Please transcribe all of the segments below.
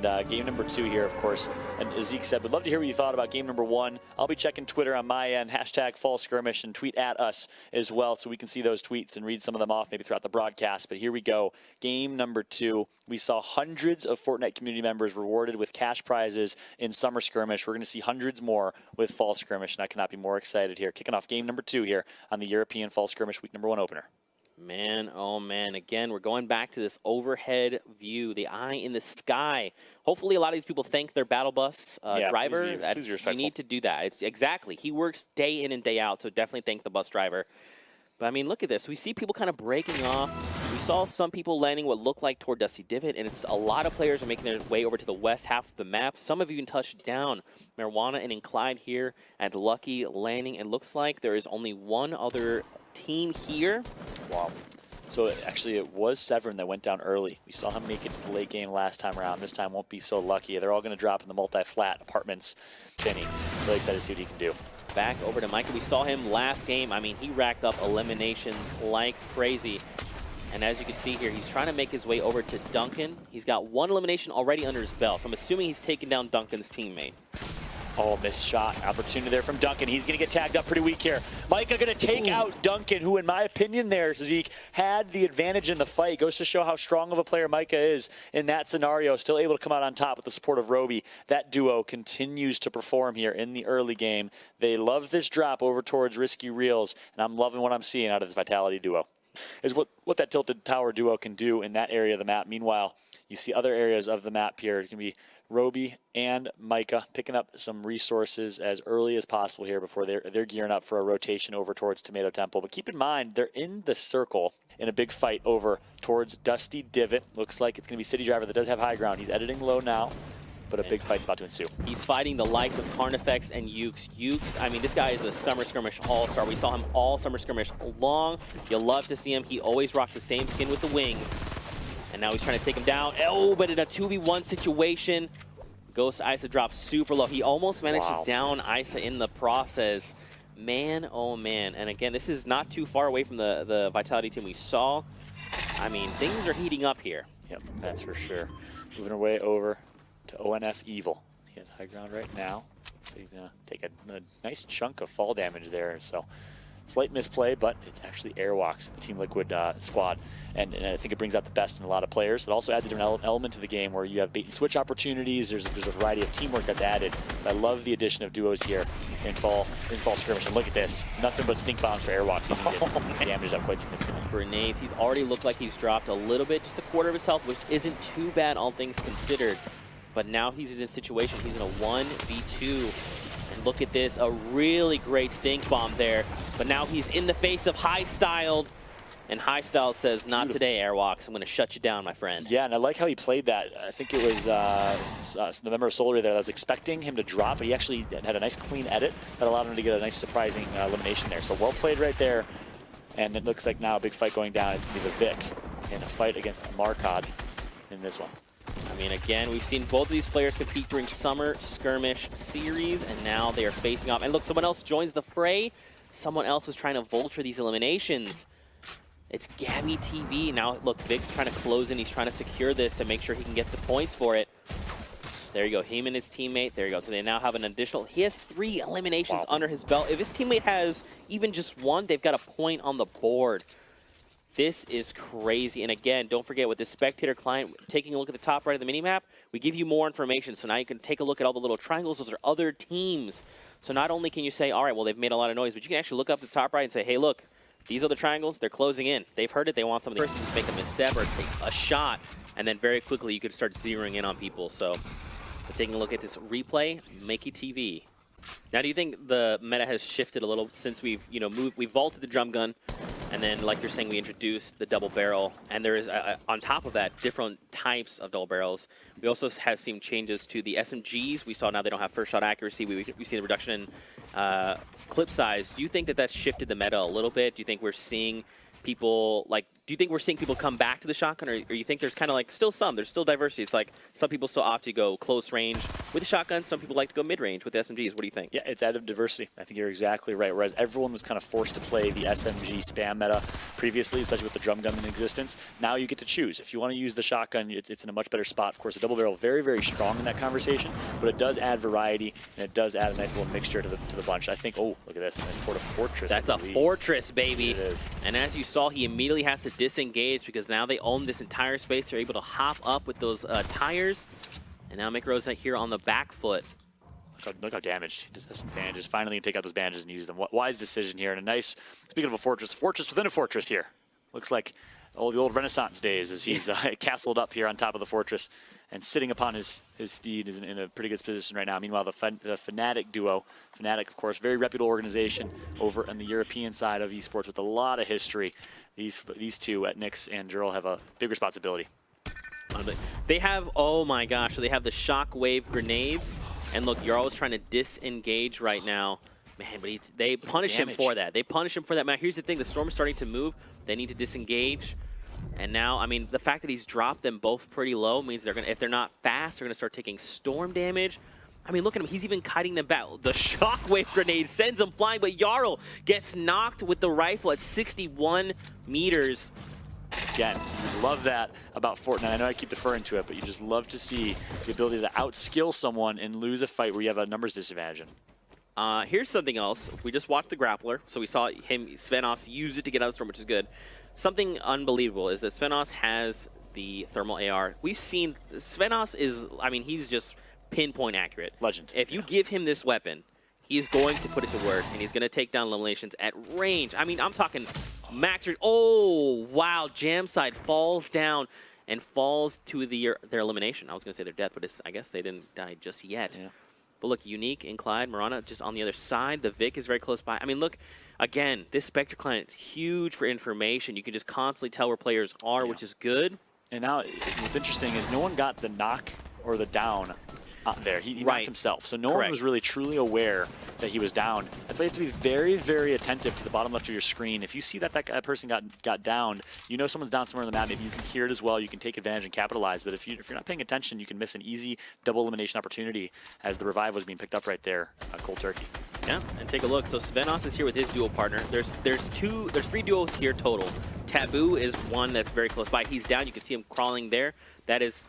Game number 2 here, of course. And as Zeke said, we'd love to hear what you thought about game number 1. I'll be checking Twitter on my end, hashtag Fall Skirmish, and tweet at us as well so we can see those tweets and read some of them off maybe throughout the broadcast. But here we go. Game number 2. We saw hundreds of Fortnite community members rewarded with cash prizes in Summer Skirmish. We're going to see hundreds more with Fall Skirmish, and I cannot be more excited here. Kicking off game number 2 here on the European Fall Skirmish week number 1 opener. Man, oh man, again, we're going back to this overhead view, the eye in the sky. Hopefully a lot of these people thank their battle bus driver. You need to do that. It's exactly. He works day in and day out, so definitely thank the bus driver. But I mean, look at this. We see people kind of breaking off. We saw some people landing what looked like toward Dusty Divot, and it's a lot of players are making their way over to the west half of the map. Some have even touched down. Marijuana and Inclined here at Lucky landing. It looks like there is only one other team here. Wow. So it was Severin that went down early. We saw him make it to the late game last time around. This time won't be so lucky. They're all going to drop in the multi-flat apartments. Tinny, really excited to see what he can do. Back over to Micah. We saw him last game. I mean, he racked up eliminations like crazy. And as you can see here, he's trying to make his way over to Duncan. He's got one elimination already under his belt. So I'm assuming he's taken down Duncan's teammate. Oh, missed shot. Opportunity there from Duncan. He's going to get tagged up pretty weak here. Micah going to take out Duncan, who, in my opinion there, Zeke, had the advantage in the fight. Goes to show how strong of a player Micah is in that scenario. Still able to come out on top with the support of Roby. That duo continues to perform here in the early game. They love this drop over towards Risky Reels, and I'm loving what I'm seeing out of this Vitality duo. Is what that Tilted Tower duo can do in that area of the map. Meanwhile, you see other areas of the map here. It can be Roby and Micah picking up some resources as early as possible here before they're gearing up for a rotation over towards Tomato Temple. But keep in mind, they're in the circle in a big fight over towards Dusty Divot. Looks like it's going to be City Driver that does have high ground. He's editing low now, but a big fight's about to ensue. He's fighting the likes of Carnifex and Ukes. Ukes, I mean, this guy is a Summer Skirmish all-star. We saw him all Summer Skirmish long. You'll love to see him. He always rocks the same skin with the wings. And now he's trying to take him down. Oh, but in a 2v1 situation, Ghost Isa drops super low. He almost managed to down Isa in the process. Man, oh man. And again, this is not too far away from the Vitality team we saw. I mean, things are heating up here. Yep, that's for sure. Moving our way over to ONF Evil. He has high ground right now. So he's going to take a nice chunk of fall damage there. So slight misplay, but it's actually Airwalks, the Team Liquid squad. And I think it brings out the best in a lot of players. It also adds a different element to the game where you have bait and switch opportunities. There's a variety of teamwork that's added. So I love the addition of duos here in Fall Skirmish. And look at this. Nothing but stink bombs for Airwalks. He's damaged up quite significantly. Grenades. He's already looked like he's dropped a little bit, just a quarter of his health, which isn't too bad, all things considered. But now he's in a situation. He's in a 1v2. And look at this. A really great stink bomb there. But now he's in the face of High Styled. And High Style says, not today, Airwalks. I'm going to shut you down, my friend. Yeah, and I like how he played that. I think it was the member of Solar there that was expecting him to drop, but he actually had a nice clean edit that allowed him to get a nice surprising elimination there. So well played right there. And it looks like now a big fight going down. It's going to be the Vic in a fight against Markod in this one. I mean, again, we've seen both of these players compete during Summer Skirmish series, and now they are facing off. And look, someone else joins the fray. Someone else was trying to vulture these eliminations. It's Gabby TV. Now, look, Vic's trying to close in. He's trying to secure this to make sure he can get the points for it. There you go. Him and his teammate. There you go. So they now have an additional. He has 3 eliminations under his belt. If his teammate has even just 1, they've got a point on the board. This is crazy. And again, don't forget with this spectator client, taking a look at the top right of the minimap, we give you more information. So now you can take a look at all the little triangles. Those are other teams. So not only can you say, all right, well, they've made a lot of noise, but you can actually look up the top right and say, hey, look, these are the triangles. They're closing in. They've heard it. They want something. First, just make a misstep or take a shot, and then very quickly you could start zeroing in on people. So taking a look at this replay, Makey TV. Now, do you think the meta has shifted a little since we've moved? We vaulted the drum gun, and then, like you're saying, we introduced the double barrel, and there is on top of that different types of double barrels. We also have seen changes to the SMGs. We saw now they don't have first shot accuracy. We've seen a reduction in clip size. Do you think that that's shifted the meta a little bit? Do you think we're seeing people come back to the shotgun, or you think there's kind of like there's still diversity? It's like some people still opt to go close range with the shotgun, some people like to go mid range with the SMGs. What do you think? Yeah, it's added diversity. I think you're exactly right. Whereas everyone was kind of forced to play the SMG spam meta previously, especially with the drum gun in existence. Now you get to choose. If you want to use the shotgun, it's in a much better spot. Of course, the double barrel very, very strong in that conversation, but it does add variety, and it does add a nice little mixture to the bunch. I think, oh, look at this. Nice port of Fortress. That's a Fortress, baby. It is. And as you saw, he immediately has to disengage because now they own this entire space. They're able to hop up with those tires. And now Micro's here on the back foot. Look how damaged. He just has some bandages. Finally, you take out those bandages and use them. Wise decision here. And a nice, speaking of a fortress within a fortress here. Looks like the old Renaissance days as he's castled up here on top of the fortress and sitting upon his steed is in a pretty good position right now. Meanwhile, the Fnatic duo, Fnatic, of course, very reputable organization over on the European side of esports with a lot of history. These two at Nyx and Jurl have a big responsibility. They have, oh my gosh, so they have the shockwave grenades. And look, Jarl is trying to disengage right now. Man, but they punish him for that. They punish him for that. Now, here's the thing. The storm is starting to move. They need to disengage. And now, I mean, the fact that he's dropped them both pretty low means they're going to, if they're not fast, they're going to start taking storm damage. I mean, look at him. He's even kiting them back. The shockwave grenade sends him flying, but Jarl gets knocked with the rifle at 61 meters. Again, you love that about Fortnite. I know I keep deferring to it, but you just love to see the ability to outskill someone and lose a fight where you have a numbers disadvantage. Here's something else. We just watched the grappler, so we saw him, Svenos, use it to get out of the storm, which is good. Something unbelievable is that Svenos has the thermal AR. We've seen Svenos is, I mean, he's just pinpoint accurate. Legend. If you give him this weapon, he's going to put it to work, and he's going to take down eliminations at range. I mean, I'm talking max range. Oh, wow. Jam side falls down and falls to their elimination. I was going to say their death, but I guess they didn't die just yet. Yeah. But look, Unique and Clyde, Marana just on the other side. The Vic is very close by. I mean, look, again, this Spectre client is huge for information. You can just constantly tell where players are, which is good. And now what's interesting is no one got the knock or the down there. He knocked himself. So no one was really truly aware that he was down. That's why you have to be very, very attentive to the bottom left of your screen. If you see that that person got downed, you know someone's down somewhere on the map. Maybe you can hear it as well. You can take advantage and capitalize. But if you're not paying attention, you can miss an easy double elimination opportunity as the revive was being picked up right there. Cold turkey. Yeah, and take a look. So Svenos is here with his duo partner. There's three duos here total. Taboo is one that's very close by. He's down. You can see him crawling there. That is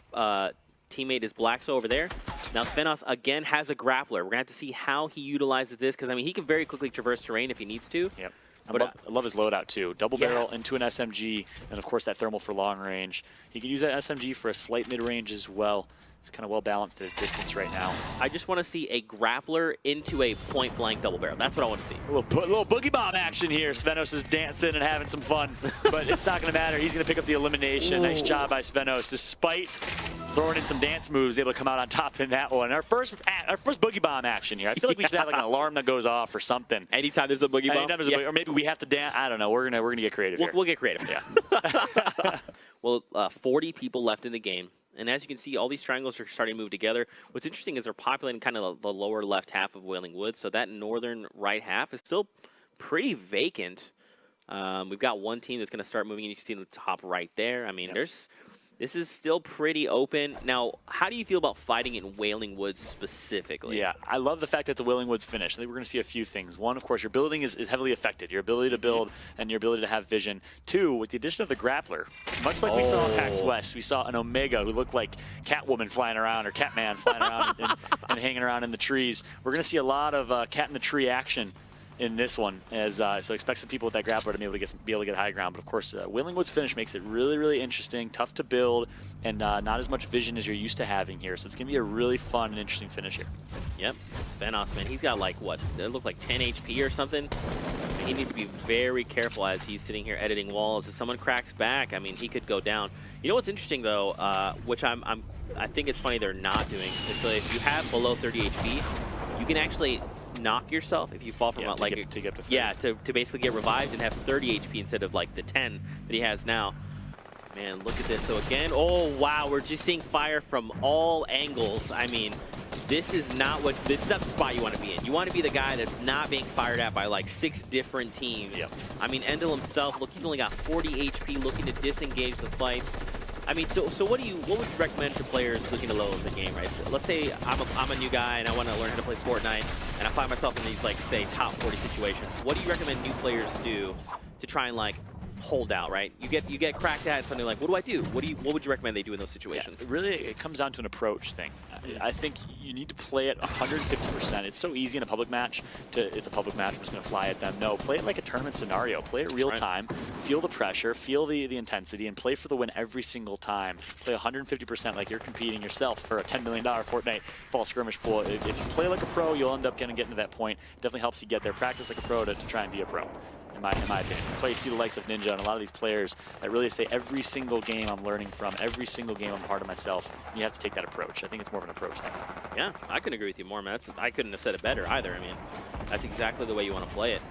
teammate is Blackso over there. Now Svenos again has a grappler. We're gonna have to see how he utilizes this because I mean he can very quickly traverse terrain if he needs to. Yep. I love his loadout too. Double barrel into an SMG, and of course that thermal for long range. He can use that SMG for a slight mid range as well. It's kind of well balanced at a distance right now. I just want to see a grappler into a point blank double barrel. That's what I want to see. A little boogie bomb action here. Svenos is dancing and having some fun, but it's not going to matter. He's going to pick up the elimination. Ooh. Nice job by Svenos, despite throwing in some dance moves, able to come out on top in that one. Our first boogie bomb action here. I feel like we should have like an alarm that goes off or something. Anytime there's a boogie bomb. Anytime there's a boogie, or maybe we have to dance. I don't know. We're gonna get creative here. We'll get creative. Yeah. Well, 40 people left in the game. And as you can see, all these triangles are starting to move together. What's interesting is they're populating kind of the lower left half of Wailing Woods, so that northern right half is still pretty vacant. We've got one team that's going to start moving, and you can see the top right there. I mean, this is still pretty open. Now, how do you feel about fighting in Wailing Woods specifically? Yeah, I love the fact that the Wailing Woods finish. I think we're going to see a few things. One, of course, your building is heavily affected. Your ability to build and your ability to have vision. Two, with the addition of the grappler, much like we saw in PAX West, we saw an Omega who looked like Catwoman flying around or Catman flying around and hanging around in the trees. We're going to see a lot of cat in the tree action in this one, as so expect some people with that grappler to be able to get high ground. But of course, Wailing Woods finish makes it really, really interesting, tough to build, and not as much vision as you're used to having here. So it's gonna be a really fun and interesting finish here. Yep, Svenos, man, he's got like what? It looked like 10 HP or something. He needs to be very careful as he's sitting here editing walls. If someone cracks back, I mean, he could go down. You know what's interesting though, which I think it's funny they're not doing, is so if you have below 30 HP, you can actually knock yourself if you fall from to basically get revived and have 30 HP instead of like the 10 that he has now. Man, look at this. So again, oh wow, we're just seeing fire from all angles. I mean, this is not the spot you want to be in. You want to be the guy that's not being fired at by like 6 different teams. Yep. I mean, Endel himself, look, he's only got 40 HP, looking to disengage the fights. I mean, so what would you recommend for players looking to level the game, right? Let's say I'm a new guy and I want to learn how to play Fortnite, and I find myself in these like say top 40 situations. What do you recommend new players do to try and like holdout, right? You get cracked at, and suddenly like, what do I do? What would you recommend they do in those situations? Yeah, really, it comes down to an approach thing. I think you need to play it 150%. It's so easy in a public match it's a public match, I'm just going to fly at them. No, play it like a tournament scenario. Play it real time, feel the pressure, feel the intensity, and play for the win every single time. Play 150% like you're competing yourself for a $10 million Fortnite fall skirmish pool. If you play like a pro, you'll end up getting to that point. It definitely helps you get there. Practice like a pro to try and be a pro. In my opinion. That's why you see the likes of Ninja and a lot of these players that really say every single game I'm learning from, every single game I'm part of myself. And you have to take that approach. I think it's more of an approach thing. Yeah, I couldn't agree with you more, man. I couldn't have said it better either. I mean, that's exactly the way you want to play it.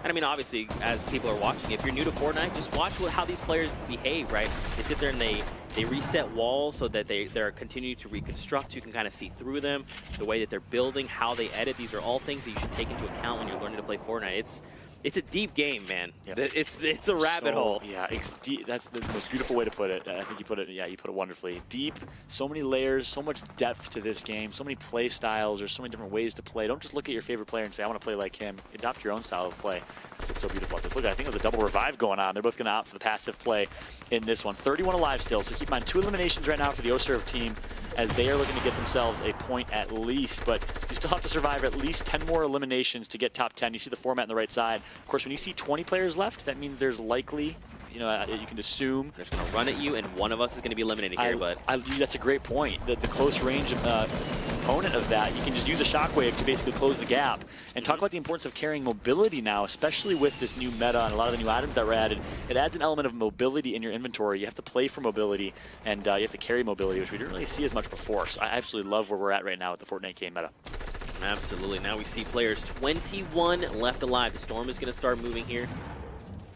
And I mean, obviously, as people are watching, if you're new to Fortnite, just watch how these players behave, right? They sit there and they reset walls so that they're continuing to reconstruct. You can kind of see through them, the way that they're building, how they edit. These are all things that you should take into account when you're learning to play Fortnite. It's a deep game, man. Yep. It's a rabbit hole. Yeah, it's deep. That's the most beautiful way to put it. I think you put it wonderfully. Deep, so many layers, so much depth to this game, so many play styles. There's so many different ways to play. Don't just look at your favorite player and say, I want to play like him. Adopt your own style of play. That's what's so beautiful about this. Look, I think there's a double revive going on. They're both going to opt for the passive play in this one. 31 alive still, so keep in mind 2 eliminations right now for the Oserve team as they are looking to get themselves a point at least, but you still have to survive at least 10 more eliminations to get top 10. You see the format on the right side. Of course, when you see 20 players left, that means there's likely, you can assume they're just going to run at you, and one of us is going to be eliminated here. But that's a great point. The close range component of that, you can just use a shockwave to basically close the gap. And talk about the importance of carrying mobility now, especially with this new meta and a lot of the new items that were added. It adds an element of mobility in your inventory. You have to play for mobility, and you have to carry mobility, which we didn't really see as much before. So I absolutely love where we're at right now with the Fortnite game meta. Absolutely. Now we see players 21 left alive. The storm is going to start moving here.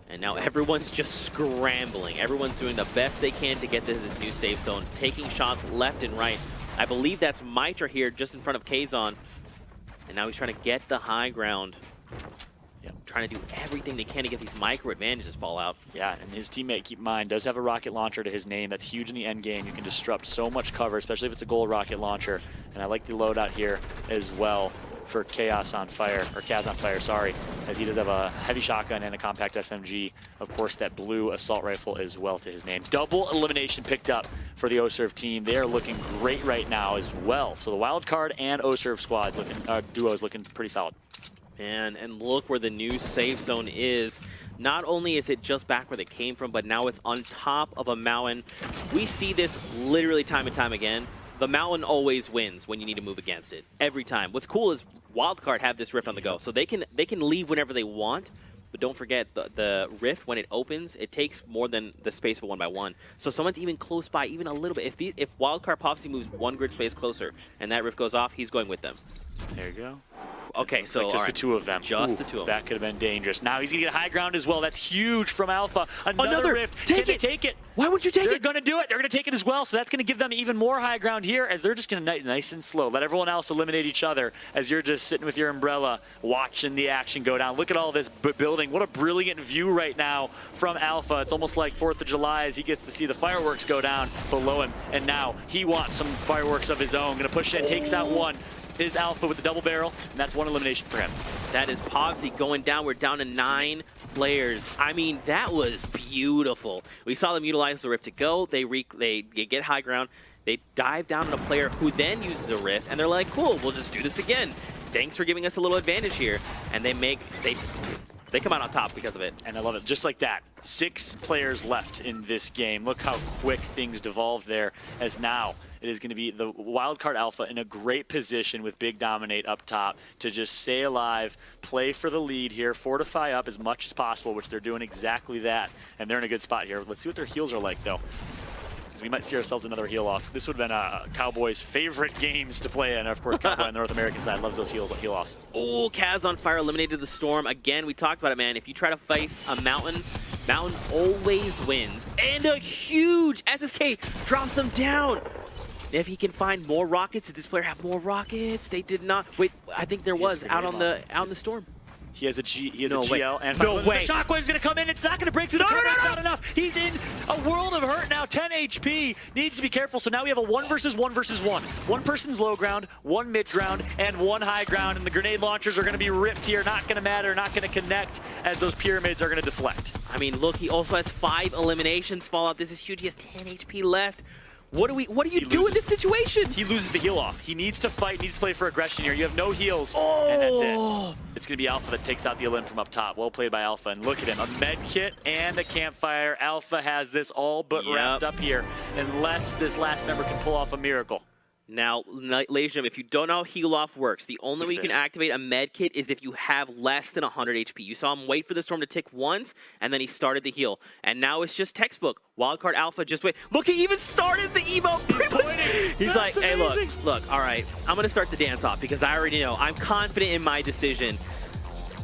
And now everyone's just scrambling. Everyone's doing the best they can to get to this new safe zone, taking shots left and right. I believe that's Mitra here just in front of Kazon. And now he's trying to get the high ground. Trying to do everything they can to get these micro advantages fall out. Yeah, and his teammate, keep in mind, does have a rocket launcher to his name. That's huge in the end game. You can disrupt so much cover, especially if it's a gold rocket launcher. And I like the loadout here as well for Kaz on Fire, sorry, as he does have a heavy shotgun and a compact SMG. Of course, that blue assault rifle as well to his name. Double elimination picked up for the Oserve team. They are looking great right now as well. So the wild card and Oserve squads duo is looking pretty solid. And look where the new safe zone is. Not only is it just back where they came from, but now it's on top of a mountain. We see this literally time and time again. The mountain always wins when you need to move against it. Every time. What's cool is Wildcard have this rift on the go. So they can leave whenever they want. But don't forget, the rift, when it opens, it takes more than the space of a 1x1. So someone's even close by, even a little bit. If Wildcard pops, he moves 1 grid space closer, and that rift goes off, he's going with them. There you go. Okay, so like just the two of them. Just the two of them. That could have been dangerous. Now he's going to get high ground as well. That's huge from Alpha. Another rift. Take it. Why would you take it? They're going to do it. They're going to take it as well. So that's going to give them even more high ground here as they're just going to nice and slow. Let everyone else eliminate each other as you're just sitting with your umbrella watching the action go down. Look at all this building. What a brilliant view right now from Alpha. It's almost like 4th of July as he gets to see the fireworks go down below him. And now he wants some fireworks of his own. Going to push in, takes out one. Is Alpha with the double barrel, and that's 1 elimination for him. That is Pogsy going down. We're down to 9 players. I mean, that was beautiful. We saw them utilize the rift to go. They get high ground. They dive down on a player who then uses a rift, and they're like, cool, we'll just do this again. Thanks for giving us a little advantage here. And they come out on top because of it. And I love it. Just like that. 6 players left in this game. Look how quick things devolved there, as now it is going to be the wildcard Alpha in a great position with Big Dominate up top to just stay alive, play for the lead here, fortify up as much as possible, which they're doing exactly that. And they're in a good spot here. Let's see what their heals are like, though. We might see ourselves another heal off. This would have been Cowboys' favorite games to play in. Of course, Cowboy on the North American side loves those heal offs. Oh, Kaz on Fire eliminated the Storm. Again, we talked about it, man. If you try to face a mountain always wins. And a huge SSK drops him down. If he can find more rockets, did this player have more rockets? They did not. Wait, I think there was out in the Storm. He has a No way. GL and No way. The shockwave's gonna come in. It's not gonna break through the cover. It's not enough. He's in a world of hurt now. 10 HP. Needs to be careful. So now we have a 1 versus 1 versus 1. One person's low ground, one mid ground, and one high ground. And the grenade launchers are gonna be ripped here. Not gonna matter. Not gonna connect as those pyramids are gonna deflect. I mean, look, he also has 5 eliminations. Fallout. This is huge. He has 10 HP left. What do you do in this situation? He loses the heal off. He needs to fight, needs to play for aggression here. You have no heals, Oh. and that's it. It's going to be Alpha that takes out the Elim from up top. Well played by Alpha, and look at him. A med kit and a campfire. Alpha has this all but wrapped up here, unless this last member can pull off a miracle. Now, ladies and gentlemen, if you don't know how heal off works, the only way you can activate a med kit is if you have less than 100 HP. You saw him wait for the storm to tick once, and then he started the heal. And now it's just textbook. Wildcard Alpha, just wait. Look, he even started the emote. He's like, hey, look, all right, I'm going to start the dance off because I already know. I'm confident in my decision.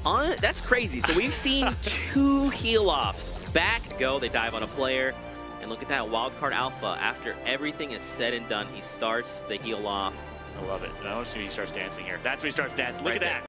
That's crazy. So we've seen 2 heal offs. Back, go, they dive on a player. And look at that, Wildcard Alpha. After everything is said and done, he starts the heal off. I love it. And I want to see when he starts dancing here. That's when he starts dancing. Look at that.